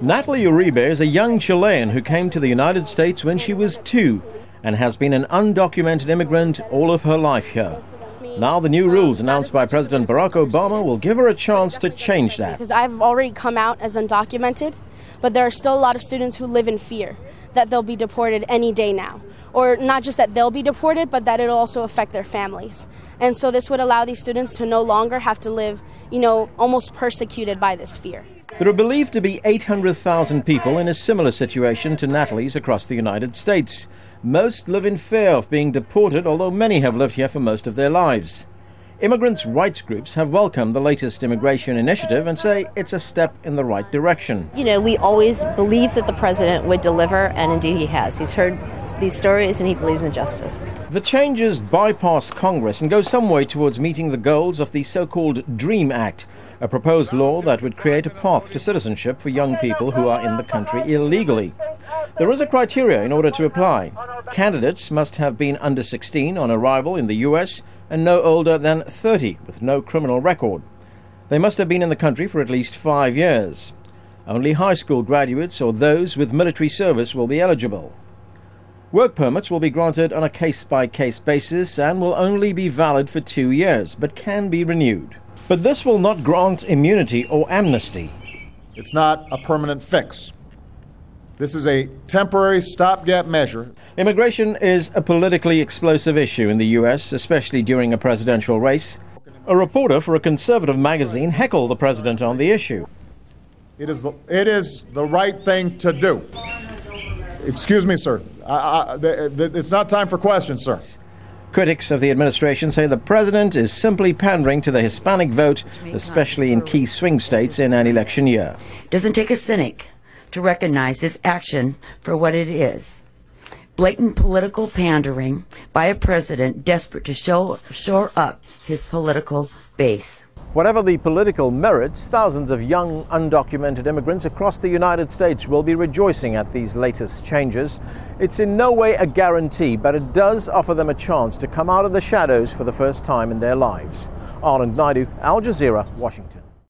Natalie Uribe is a young Chilean who came to the United States when she was 2 and has been an undocumented immigrant all of her life here. Now the new rules announced by President Barack Obama will give her a chance to change that. Because I've already come out as undocumented, but there are still a lot of students who live in fear that they'll be deported any day now. Or not just that they'll be deported, but that it'll also affect their families. And so this would allow these students to no longer have to live, almost persecuted by this fear. There are believed to be 800,000 people in a similar situation to Natalie's across the United States. Most live in fear of being deported, although many have lived here for most of their lives. Immigrants' rights groups have welcomed the latest immigration initiative and say it's a step in the right direction. We always believed that the president would deliver, and indeed he has. He's heard these stories and he believes in justice. The changes bypass Congress and go some way towards meeting the goals of the so-called DREAM Act, a proposed law that would create a path to citizenship for young people who are in the country illegally. There is a criteria in order to apply. Candidates must have been under 16 on arrival in the U.S. and no older than 30 with no criminal record. They must have been in the country for at least 5 years. Only high school graduates or those with military service will be eligible. Work permits will be granted on a case-by-case basis and will only be valid for 2 years, but can be renewed. But this will not grant immunity or amnesty. It's not a permanent fix. This is a temporary stopgap measure. Immigration is a politically explosive issue in the U.S., especially during a presidential race. A reporter for a conservative magazine heckled the president on the issue. It is the right thing to do. Excuse me, sir. It's not time for questions, sir. Critics of the administration say the president is simply pandering to the Hispanic vote, especially in key swing states in an election year. It doesn't take a cynic to recognize this action for what it is. Blatant political pandering by a president desperate to shore up his political base. Whatever the political merits, thousands of young undocumented immigrants across the United States will be rejoicing at these latest changes. It's in no way a guarantee, but it does offer them a chance to come out of the shadows for the first time in their lives. Anand, Naidoo, Al Jazeera, Washington.